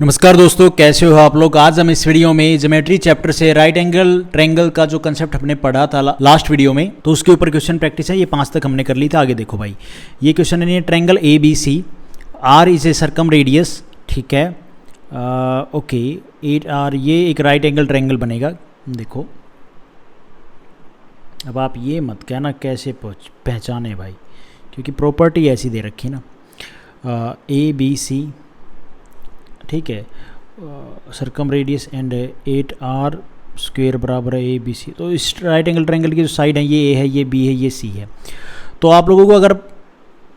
नमस्कार दोस्तों, कैसे हो आप लोग। आज हम इस वीडियो में ज्योमेट्री चैप्टर से राइट एंगल ट्रायंगल का जो कंसेप्ट हमने पढ़ा था लास्ट वीडियो में, तो उसके ऊपर क्वेश्चन प्रैक्टिस है। ये 5 तक हमने कर ली था। आगे देखो भाई, ये क्वेश्चन है triangle A B C, R is a circumradius, ठीक है। ओके 8R, ये एक राइट एंगल ट्रायंगल बनेगा। देखो अब आप ये मत कहना कैसे पहचाने भाई, क्योंकि प्रॉपर्टी ऐसी दे रखी ना, ए बी सी, ठीक है, circum radius and 8R square बराबर है ए बी सी। तो इस राइट एंगल ट्रायंगल की जो साइड है, ये ए है, ये बी है, ये सी है। तो आप लोगों को अगर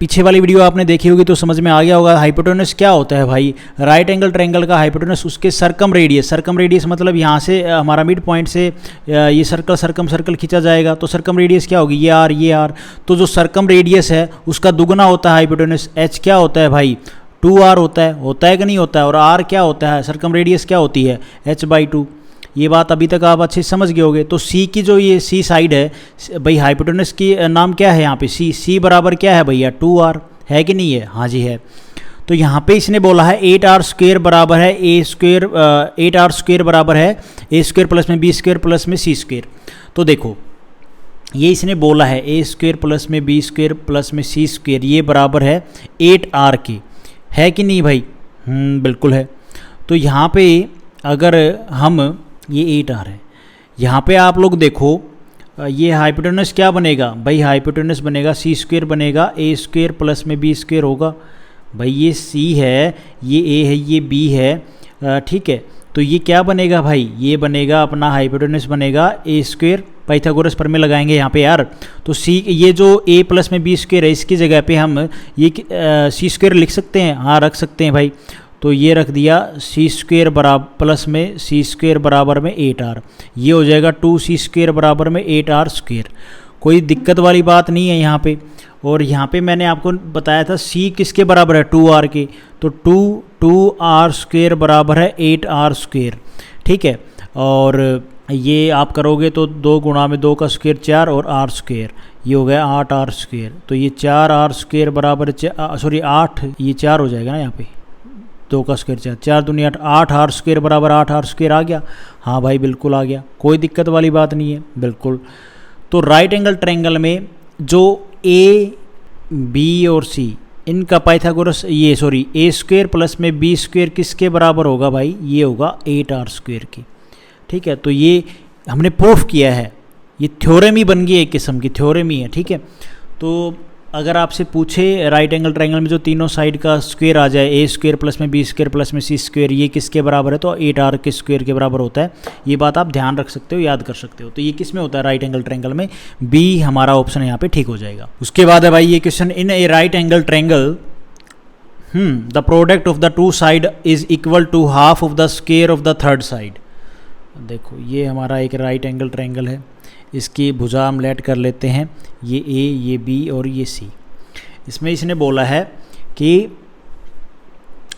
पीछे वाली वीडियो आपने देखी होगी तो समझ में आ गया होगा हाइपोटेनस क्या होता है भाई। राइट एंगल ट्रायंगल का हाइपोटेनस उसके सर्कम रेडियस मतलब यहाँ से हमारा मिड पॉइंट से ये सर्कल खींचा जाएगा, तो सर्कम रेडियस क्या होगी, ये आर। तो जो सर्कम रेडियस है उसका दुगना होता है हाइपोटेनस। एच क्या होता है भाई, 2R होता है कि नहीं होता है। और R क्या होता है, सर्कम रेडियस क्या होती है, h/2। ये बात अभी तक आप अच्छे से समझ गए होगे। तो C की जो ये C साइड है भाई, हाइपोटेनस की नाम क्या है यहाँ पे, C बराबर क्या है भैया, 2R है कि नहीं है। हाँ जी है। तो यहाँ पे इसने बोला है 8R स्क्वेयर बराबर है A स्क्वेयर, 8R स्क्वेयर बराबर है A स्क्वेयर प्लस में B स्क्वेयर प्लस में C स्क्वेयर। तो देखो ये इसने बोला है A स्क्वेयर प्लस में B स्क्वेयर प्लस में C स्क्वेयर, ये बराबर है 8R के, है कि नहीं भाई। बिल्कुल है। तो यहाँ पे अगर हम ये 8R है, यहाँ पे आप लोग देखो ये हाइपोटेनस क्या बनेगा भाई, हाइपोटेनस बनेगा C स्क्वेयर बनेगा A स्क्वेयर प्लस में B स्क्वेयर होगा भाई। ये C है, ये A है, ये B है, ठीक है। तो ये क्या बनेगा भाई, ये बनेगा अपना हाइपोटेनस बनेगा A स्क्वेयर, पाइथागोरस प्रमेय लगाएंगे यहाँ पे यार। तो C, ये जो A प्लस में B स्क्वेयर है, इसकी जगह पे हम ये C स्क्वेयर लिख सकते हैं, हाँ रख सकते हैं भाई। तो ये रख दिया C स्क्वेयर बराबर प्लस में C स्क्वेयर बराबर में 8R, ये हो जाएगा 2C स्क्वेयर बराबर में 8R स्क्वेयर। कोई दिक्कत वाली बात नहीं है यहाँ पे। और यहाँ पे मैंने आपको बताया था C किसके बराबर है, 2R के। तो 2R स्क्वेयर बराबर है 8R स्क्वेयर, ठीक है। और ये आप करोगे तो 2 गुणा में 2 का स्क्वेयर 4 और R स्क्वेयर, ये हो गया 8R स्क्वेयर। तो ये 4R स्क्वेयर बराबर 8, ये 4 हो जाएगा ना यहाँ पे, 2 का स्क्वेयर 4, 4 दूनी 8, 8R स्क्वेयर बराबर 8R स्क्वेयर आ गया। हाँ भाई बिल्कुल आ गया, कोई दिक्कत वाली बात नहीं है, बिल्कुल। तो राइट एंगल ट्रायंगल में जो A, B और C इनका पाइथागोरस A स्क्वेयर प्लस में B स्क्वेयर किसके बराबर होगा भाई, ये होगा 8R स्क्वेयर की, ठीक है। तो ये हमने प्रूफ किया है, ये थ्योरम ही बन गई, एक किस्म की थ्योरम ही है, ठीक है। तो अगर आपसे पूछे राइट एंगल ट्रायंगल में जो तीनों साइड का स्क्वेयर आ जाए, A स्क्वेयर प्लस में B स्क्वेयर प्लस में C स्क्वेयर, ये किसके बराबर है, तो 8R के स्क्वेयर के बराबर होता है। ये बात आप ध्यान रख सकते हो, याद कर सकते हो। तो ये किस में होता है, राइट एंगल ट्रायंगल में। B हमारा ऑप्शन यहाँ पे ठीक हो जाएगा। उसके बाद है भाई ये question, in a right angle triangle the product of the 2 side is equal to half of the square of the third side. देखो ये हमारा एक राइट एंगल ट्रायंगल है, इसकी भुजा हम लेट कर लेते हैं, ये A, ये B और ये C। इसमें इसने बोला है कि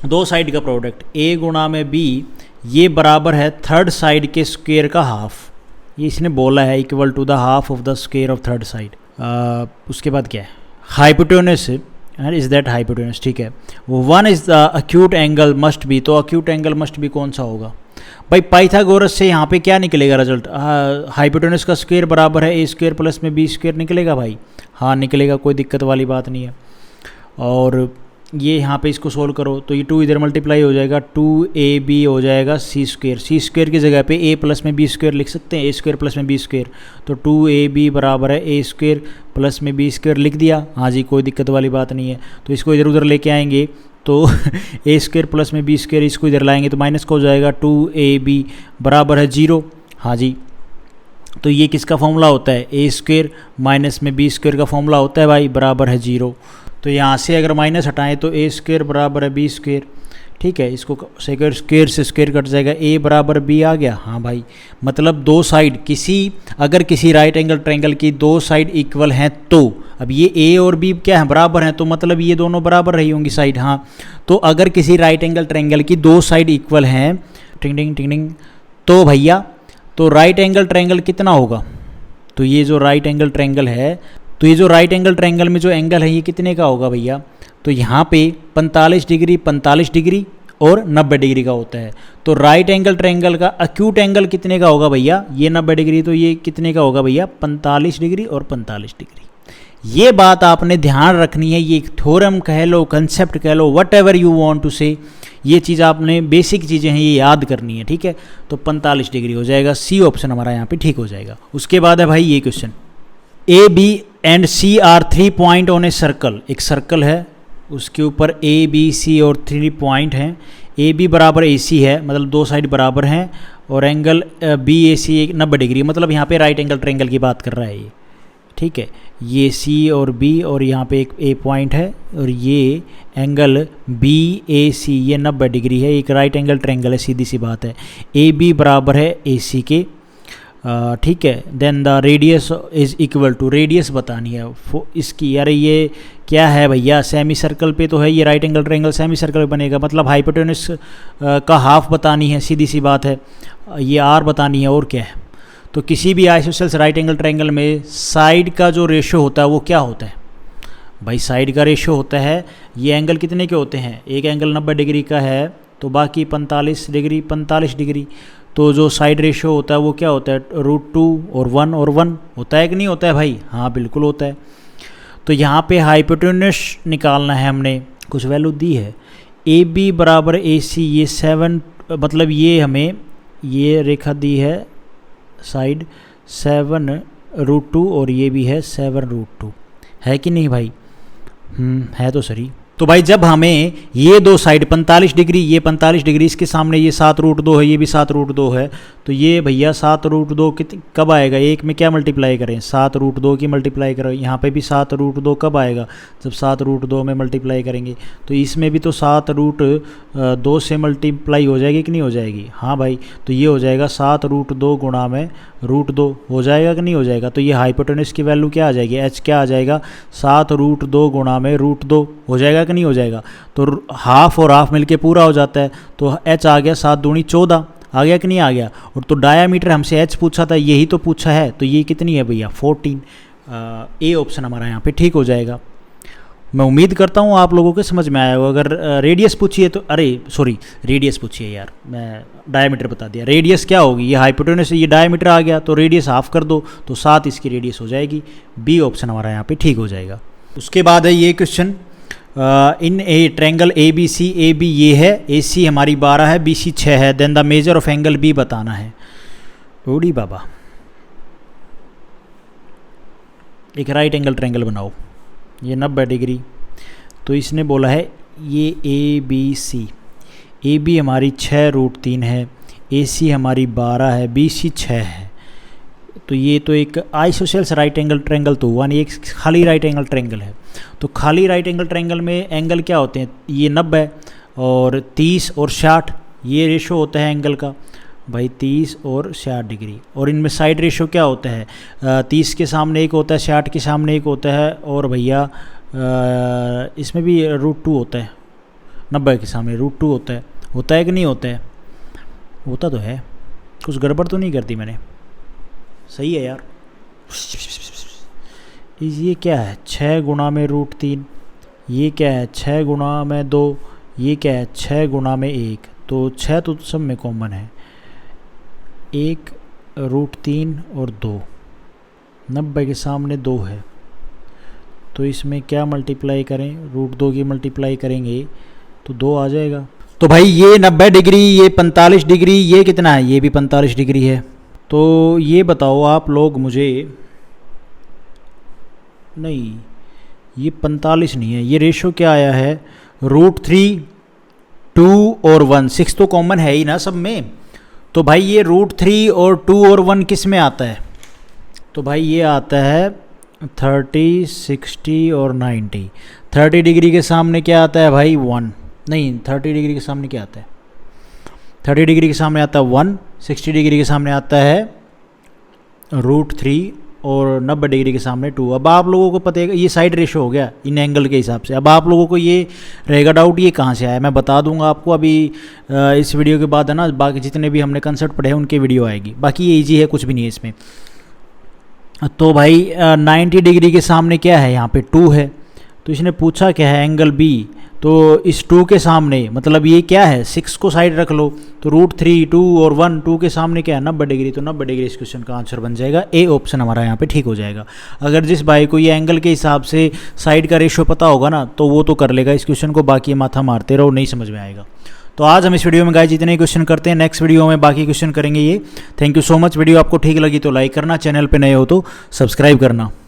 2 साइड का प्रोडक्ट A गुणा में B, ये बराबर है थर्ड साइड के स्क्वेयर का हाफ। ये इसने बोला है equal to the half of the square of third side. उसके बाद क्या है, हाइपोटेनस इज दैट हाइपोटेनस, ठीक है। 1 is the acute angle must be, तो अक्यूट एंगल मस्ट बी कौन सा होगा भाई, पाइथागोरस से यहाँ पे क्या निकलेगा रिजल्ट, हाइपोटेनस का स्क्वायर बराबर है A स्क्वायर प्लस में B स्क्वायर निकलेगा भाई। हाँ निकलेगा, कोई दिक्कत वाली बात नहीं है। और ये यहाँ पे इसको सोल्व करो तो ये 2 इधर मल्टीप्लाई हो जाएगा, 2AB हो जाएगा C स्क्वायर की जगह पे A प्लस में B स्क्वायर लिख सकते हैं, A स्क्वायर प्लस में B स्क्वायर। तो 2AB बराबर है A स्क्वायर प्लस में B स्क्वायर लिख दिया। हाँ जी, कोई दिक्कत वाली बात नहीं है। तो इसको इधर उधर लेके आएंगे तो A स्क्वायर प्लस में B स्क्वायर, इसको इधर लाएंगे तो माइनस का हो जाएगा, 2AB बराबर है 0। हाँ जी, तो ये किसका फॉर्मूला होता है, A स्क्वायर माइनस में B स्क्वायर का फॉर्मूला होता है भाई, बराबर है 0। तो यहाँ से अगर माइनस हटाएं तो A स्क्वायर बराबर है B स्क्वायर, ठीक है। इसको स्क्वायर से स्क्वायर कट जाएगा, A बराबर B आ गया। हाँ भाई, मतलब 2 साइड अगर किसी राइट एंगल ट्रायंगल की 2 साइड इक्वल हैं, तो अब ये A और B क्या है, बराबर हैं, तो मतलब ये दोनों बराबर रही होंगी साइड। हाँ, तो अगर किसी राइट एंगल ट्रायंगल की 2 साइड इक्वल हैं, टिंग, तो भैया तो राइट एंगल ट्रायंगल कितना होगा, तो ये जो राइट एंगल ट्रायंगल है, तो ये जो राइट एंगल ट्रायंगल में जो एंगल है ये कितने का होगा भैया, तो यहाँ पे 45 डिग्री और 90 डिग्री का होता है। तो राइट एंगल ट्रायंगल का एक्यूट एंगल कितने का होगा भैया, ये 90 डिग्री, तो ये कितने का होगा भैया 45 डिग्री और 45 डिग्री। ये बात आपने ध्यान रखनी है, ये थ्योरम कह लो, कंसेप्ट कह लो, whatever you want to say, ये चीज़ आपने बेसिक चीज़ें हैं ये याद करनी है, ठीक है। तो 45 डिग्री हो जाएगा, सी ऑप्शन हमारा यहाँ पे ठीक हो जाएगा। उसके बाद है भाई ये question, A B and C are 3 point on a circle, एक सर्कल है उसके ऊपर ए बी सी और 3 पॉइंट हैं, ए बी बराबर ए सी है, मतलब दो साइड बराबर हैं, और एंगल बी ए सी 90 डिग्री, मतलब यहाँ पे राइट एंगल ट्रायंगल की बात कर रहा है ये, ठीक है। ये सी और बी और यहाँ पे एक ए पॉइंट है, और ये एंगल बी ए सी ये 90 डिग्री है, एक राइट एंगल ट्रायंगल है, सीधी सी बात है। ए बी बराबर है ए सी के, ठीक है। Then the radius is equal to, radius बतानी है इसकी। यार ये क्या है भैया, सेमी सर्कल पे तो है ये right angle triangle, semi circle बनेगा, मतलब हाइपोटेनस का हाफ बतानी है, सीधी सी बात है। ये आर बतानी है, और क्या है। तो किसी भी आइसोसेल्स राइट एंगल ट्रायंगल में साइड का जो रेशो होता है वो क्या होता है भाई, साइड का रेशो होता है, ये एंगल कितने के होते हैं, एक एंगल 90 डिग्री का है तो बाकी 45 डिग्री 45 डिग्री, तो जो साइड रेशो होता है वो क्या होता है, √2 और 1 होता है कि नहीं होता है भाई, हाँ बिल्कुल होता है। तो यहाँ पे हाइपोटेनस निकालना है, हमने कुछ वैल्यू दी है, ए बी बराबर ए सी, ये 7, मतलब ये हमें ये रेखा दी है साइड 7√2 और ये भी है 7√2, है कि नहीं भाई, है तो सही। तो भाई जब हमें ये दो साइड 45 डिग्री, ये 45 डिग्री, इसके सामने ये 7√2 है, ये भी 7√2 है, तो ये भैया 7√2 कब आएगा, एक में क्या मल्टीप्लाई करें, 7√2 की मल्टीप्लाई करें, यहाँ पे भी 7√2 कब आएगा, जब 7√2 में मल्टीप्लाई करेंगे, तो इसमें भी तो 7√2 से मल्टीप्लाई हो जाएगी कि नहीं हो जाएगी, हाँ भाई। तो ये हो जाएगा 7√2 गुणा में √2 हो जाएगा कि नहीं हो जाएगा। तो ये हाइपोटेनस की वैल्यू क्या आ जाएगी, एच क्या आ जाएगा, 7√2 गुणा में √2 हो जाएगा कि नहीं हो जाएगा। तो हाफ और हाफ मिलके पूरा हो जाता है, तो एच आ गया 7 दूनी 14, आ गया कि नहीं आ गया। और तो डायामीटर हमसे एच पूछा था, यही तो पूछा है, तो ये कितनी है भैया 14, ए ऑप्शन हमारा यहाँ पे ठीक हो जाएगा। मैं उम्मीद करता हूँ आप लोगों के समझ में आया होगा। अगर रेडियस पूछिए तो, अरे सॉरी रेडियस पूछिए यार, मैं डायमीटर बता दिया, रेडियस क्या होगी, ये हाइपोटेनस ये डायमीटर आ गया, तो रेडियस हाफ कर दो तो 7 इसकी रेडियस हो जाएगी, बी ऑप्शन हमारा यहाँ पे ठीक हो जाएगा। उसके बाद है ये question, in a triangle A B C, A B ये है, ए सी हमारी 12 है, बी सी 6 है, then the measure of angle B बताना है। ओडी बाबा, एक राइट एंगल ट्रायंगल बनाओ, ये 90 डिग्री, तो इसने बोला है ये ए बी सी, ए बी हमारी 6√3 है, ए सी हमारी 12 है, बी सी 6 है, तो ये तो एक आइसोसेल्स राइट एंगल ट्रायंगल तो हुआ नहीं, एक खाली राइट एंगल ट्रायंगल है। तो खाली राइट एंगल ट्रायंगल में एंगल क्या होते हैं, ये 90 और 30 और 60, ये रेशो होता है एंगल का भाई, 30 और 60 डिग्री। और इनमें साइड रेशो क्या होता है, 30 के सामने एक होता है, 60 के सामने एक होता है, और भैया इसमें भी √2 होता है, 90 के सामने √2 होता है कि नहीं होता है, होता तो है, कुछ गड़बड़ तो नहीं करती मैंने, सही है यार। ये क्या है 6 गुणा में √3, ये क्या है 6 गुणा में 2, ये क्या है 6 गुणा में 1, तो 6 तो सब में कॉमन है, 1 √3 और 2, 90 के सामने 2 है, तो इसमें क्या मल्टीप्लाई करें, √2 की मल्टीप्लाई करेंगे तो 2 आ जाएगा। तो भाई ये 90 डिग्री, ये 45 डिग्री, ये कितना है, ये भी 45 डिग्री है। तो ये बताओ आप लोग मुझे, नहीं ये 45 नहीं है, ये रेशो क्या आया है, √3, 2 और 1, 6 तो कॉमन है ही ना सब में। तो भाई ये √3 और 2 और 1 किस में आता है, तो भाई ये आता है 30, 60 और 90। 30 डिग्री के सामने क्या आता है भाई 1, नहीं 30 डिग्री के सामने क्या आता है, 30 डिग्री के सामने आता है 1, 60 डिग्री के सामने आता है √3 और 90 डिग्री के सामने 2। अब आप लोगों को पता है ये साइड रेशो हो गया इन एंगल के हिसाब से। अब आप लोगों को ये रहेगा डाउट ये कहाँ से आया, मैं बता दूंगा आपको अभी इस वीडियो के बाद है ना, बाकी जितने भी हमने कंसेप्ट पढ़े हैं उनके वीडियो आएगी, बाकी ये ईजी है, कुछ भी नहीं है इसमें। तो भाई 90 डिग्री के सामने क्या है, यहाँ पे 2 है, तो इसने पूछा क्या है एंगल बी, तो इस 2 के सामने मतलब ये क्या है, 6 को साइड रख लो, तो √3, 2 और 1, 2 के सामने क्या है 90 डिग्री, तो 90 डिग्री इस क्वेश्चन का आंसर बन जाएगा। ए ऑप्शन हमारा यहाँ पे ठीक हो जाएगा। अगर जिस भाई को ये एंगल के हिसाब से साइड का रेशियो पता होगा ना तो वो तो कर लेगा इस क्वेश्चन को, बाकी माथा मारते रहो, नहीं समझ में आएगा। तो आज हम इस वीडियो में गाइस जितने ही क्वेश्चन करते हैं, नेक्स्ट वीडियो में बाकी क्वेश्चन करेंगे ये। Thank you so much. Video आपको ठीक लगी तो लाइक करना, चैनल पे नए हो तो सब्सक्राइब करना।